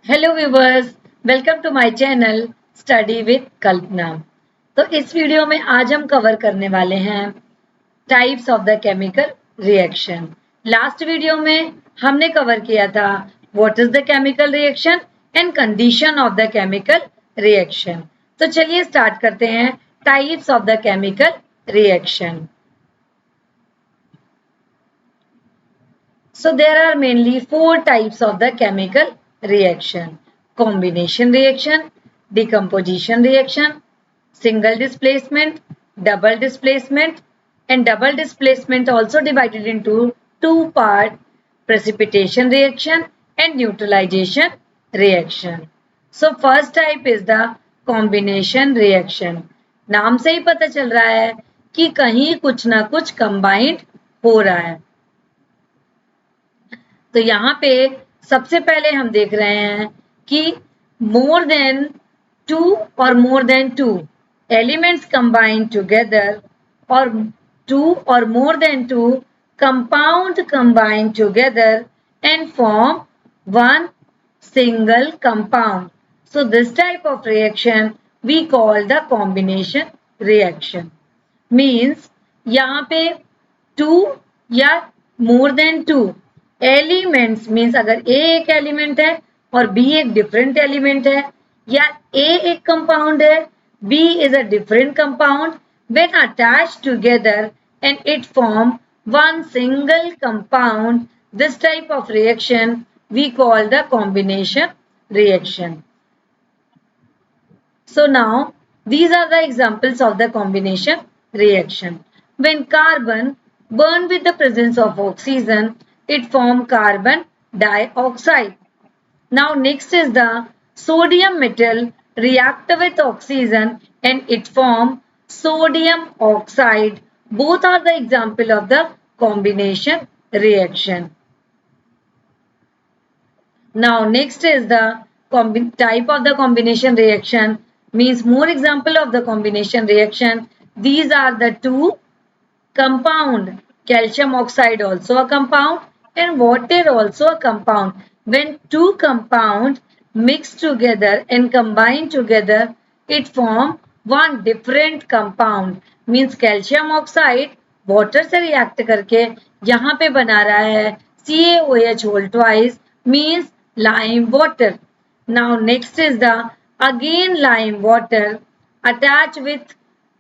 Hello viewers, welcome to my channel study with Kalpana. तो इस video में आज हम कवर करने वाले हैं types of the chemical reaction. Last video में हमने कवर किया था what is the chemical reaction and condition of the chemical reaction. तो चलिए स्टार्ट करते हैं types of the chemical reaction. So there are mainly four types of the chemical reaction: combination reaction, decomposition reaction, single displacement, double displacement, and double displacement also divided into two parts: precipitation reaction and neutralization reaction. So first type is the combination reaction. नाम से ही पता चल रहा है कि कहीं कुछ ना कुछ combined हो रहा है। तो यहाँ पे सबसे पहले हम देख रहे हैं कि मोर देन टू और more than two elements combine together और टू और more than two compound combine together and form one single compound. So this type of reaction we call the combination reaction. Means यहाँ पे two या more than two elements means अगर ए एक element है और B एक different element है या ए एक कंपाउंड है B is a different compound when attached together and it form one single compound this type of reaction we call the combination reaction. So now these are the examples of the combination reaction. When carbon burned with the presence of oxygen, it formed carbon dioxide. Now next is the sodium metal react with oxygen and it form sodium oxide. Both are the example of the combination reaction. Now next is the type of the combination reaction, means more example of the combination reaction. These are the two compound. Calcium oxide also a compound and water also a compound. When two compound mix together and combine together, it form one different compound. Means calcium oxide water से react करके यहाँ पे बना रहा है CaOH whole twice means lime water. Now next is the again lime water attached with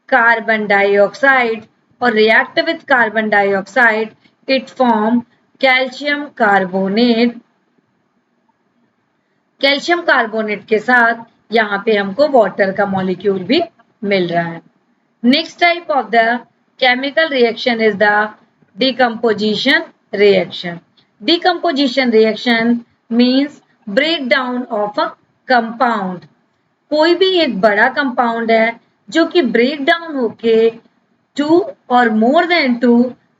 carbon dioxide or react with carbon dioxide, it form calcium carbonate. Calcium carbonate के साथ यहाँ पे हमको वाटर का मॉलिक्यूल भी मिल रहा है. Next type of the chemical reaction is the decomposition reaction. Decomposition reaction means break down of a compound. कोई भी एक बड़ा कंपाउंड है जो कि ब्रेक डाउन होके टू और more than two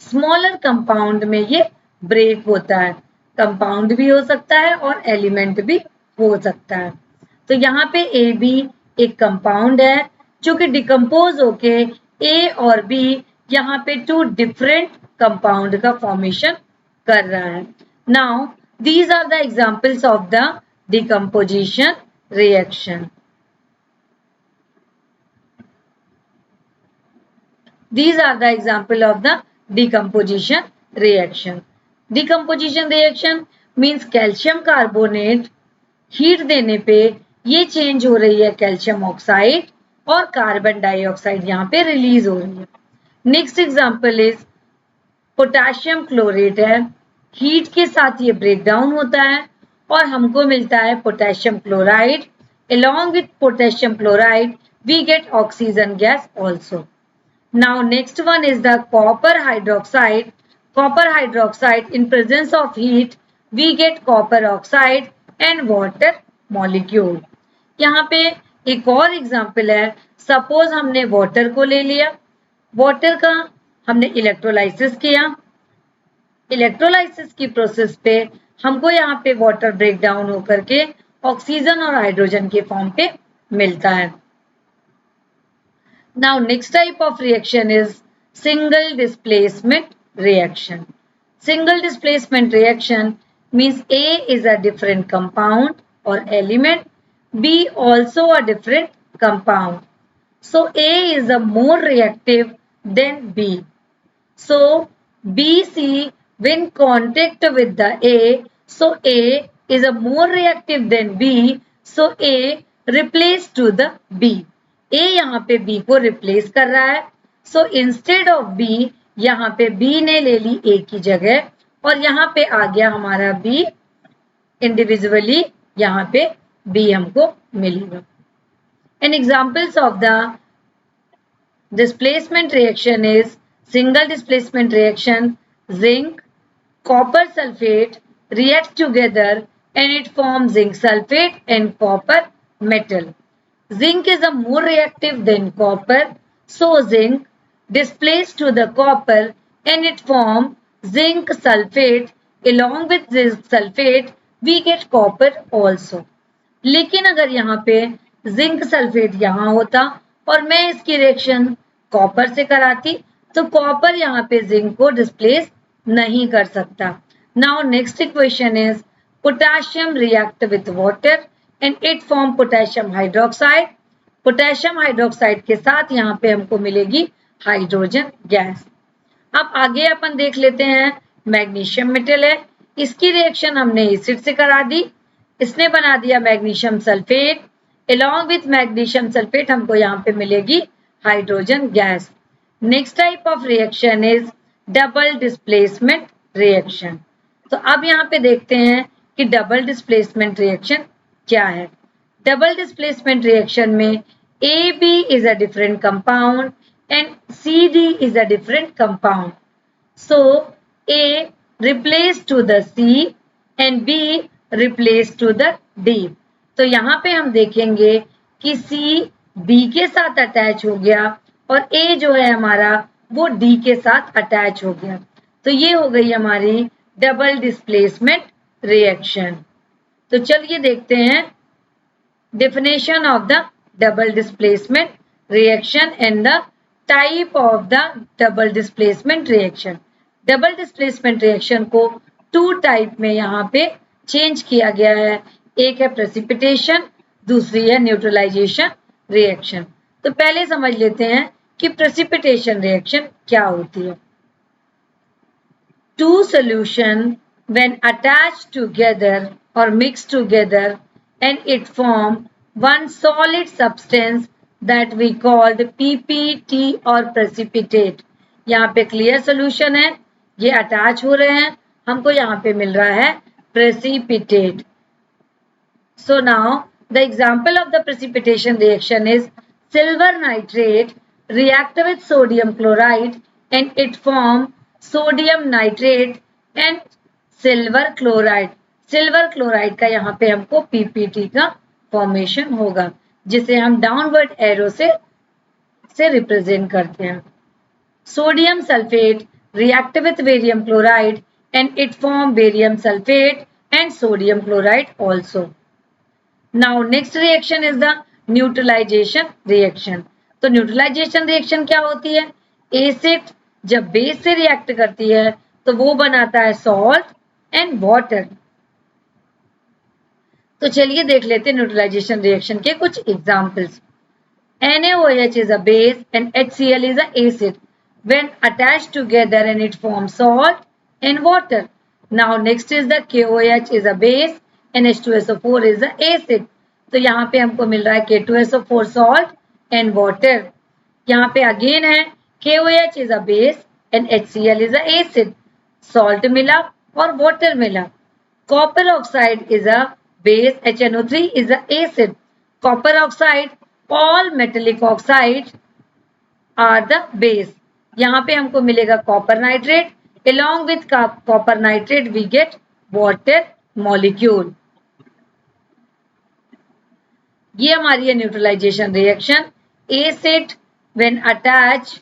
smaller compound में ये ब्रेक होता है. कंपाउंड भी हो सकता है और एलिमेंट भी हो सकता है. तो यहाँ पे ए बी एक कंपाउंड है जो कि डिकम्पोज होके ए और बी यहाँ पे टू डिफरेंट कंपाउंड का फॉर्मेशन कर रहा है. Now these are the examples of the decomposition reaction. These are the example of the decomposition reaction. Decomposition reaction means calcium carbonate heat देने पे ये चेंज हो रही है कैल्शियम ऑक्साइड और कार्बन डाइऑक्साइड यहाँ पे रिलीज हो रही है. Next example is potassium chlorate है. हीट के साथ ये ब्रेक डाउन होता है और हमको मिलता है potassium chloride. along with potassium chloride we get oxygen gas also. Now next one is the copper hydroxide. Copper hydroxide in presence of heat we get copper oxide and water molecule. यहाँ पे एक और example है. Suppose हमने water को ले लिया, water का हमने इलेक्ट्रोलाइसिस किया. इलेक्ट्रोलाइसिस की प्रोसेस पे हमको यहाँ पे वाटर ब्रेक डाउन होकर के ऑक्सीजन और हाइड्रोजन के फॉर्म पे मिलता है. Now next type of reaction is single displacement reaction. Single displacement reaction means A is a different compound or element, B also a different compound. So A is a more reactive than B. So BC when contact with the A, so A is a more reactive than B, so A replace to the B. A यहाँ पे B को replace कर रहा है, so instead of B यहाँ पे B ने ले ली A की जगह और यहाँ पे आ गया हमारा B individually, यहाँ पे B हमको मिलेगा. And examples of the displacement reaction is single displacement reaction, zinc, copper sulfate react together and it forms zinc sulfate and copper metal. Zinc is a more reactive than copper, so zinc displaces to the copper and it forms zinc sulfate. Along with zinc sulfate, we get copper also. लेकिन अगर यहाँ पे zinc sulphate यहाँ होता और मैं इसकी reaction copper से कराती तो कॉपर यहाँ पे जिंक को डिस्प्लेस नहीं कर सकता. Now next equation is potassium react with water and it form potassium hydroxide. Potassium hydroxide के साथ यहाँ पे हमको मिलेगी हाइड्रोजन गैस. अब आगे अपन देख लेते हैं मैग्नीशियम मेटल है, इसकी रिएक्शन हमने एसिड से करा दी, इसने बना दिया magnesium sulphate. along with magnesium sulphate हमको यहाँ पे मिलेगी hydrogen gas. Next type of reaction is double displacement reaction. तो अब यहाँ पे देखते हैं कि डबल डिस्प्लेसमेंट रिएक्शन क्या है. डबल डिस्प्लेसमेंट रिएक्शन में AB is a different compound and CD is a different compound. So A replaced to the C and B replaced to the D. तो यहाँ पे हम देखेंगे कि C B के साथ अटैच हो गया और A जो है हमारा वो D के साथ अटैच हो गया. तो ये हो गई हमारी डबल डिस्प्लेसमेंट रिएक्शन. तो चलिए देखते हैं definition of the double displacement reaction and the type of the double displacement reaction. Double displacement reaction को टू टाइप में यहाँ पे चेंज किया गया है. एक है प्रेसिपिटेशन, दूसरी है न्यूट्रलाइजेशन रिएक्शन. तो पहले समझ लेते हैं कि प्रेसिपिटेशन रिएक्शन क्या होती है. Two solution when attached together or mixed together and it form one solid substance that we called PPT or precipitate. यहाँ पे क्लियर सोल्यूशन है, ये अटैच हो रहे हैं, हमको यहाँ पे मिल रहा है precipitate. So now the example of the precipitation reaction is silver nitrate react with sodium chloride and it form sodium nitrate and silver chloride. Silver chloride का यहाँ पे हमको पीपीटी का फॉर्मेशन होगा जिसे हम डाउनवर्ड एरो से रिप्रेजेंट करते हैं. Sodium sulphate react with barium chloride and it form barium sulphate and sodium chloride also. Now next reaction is the neutralisation reaction. तो न्यूट्रलाइजेशन रिएक्शन क्या होती है. एसिड जब बेस से रिएक्ट करती है तो वो बनाता है सॉल्ट एंड वाटर. तो चलिए देख लेते हैं न्यूट्रलाइजेशन रिएक्शन के कुछ examples. NaOH is a base and HCl is an acid. When attached together and it forms salt and water. Now next is the KOH is a base and H2SO4 is an acid. तो यहाँ पे हमको मिल रहा है K2SO4 salt and water. यहाँ पे again है KOH is a base and HCl is a acid. Salt मिला और water मिला. Copper oxide is a base, HNO3 is a acid. Copper oxide, all metallic oxides are the base. यहाँ पे हमको मिलेगा copper nitrate. Along with copper nitrate we get water molecule. ये हमारी है neutralisation reaction. Acid when attached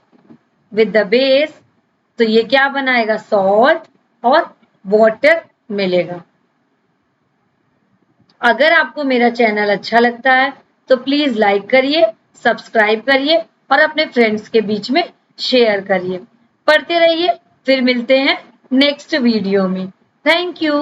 with the base, तो ये क्या बनाएगा सॉल्ट और वाटर मिलेगा. अगर आपको मेरा चैनल अच्छा लगता है तो प्लीज लाइक करिए, सब्सक्राइब करिए और अपने फ्रेंड्स के बीच में शेयर करिए. पढ़ते रहिए, फिर मिलते हैं नेक्स्ट वीडियो में. Thank you.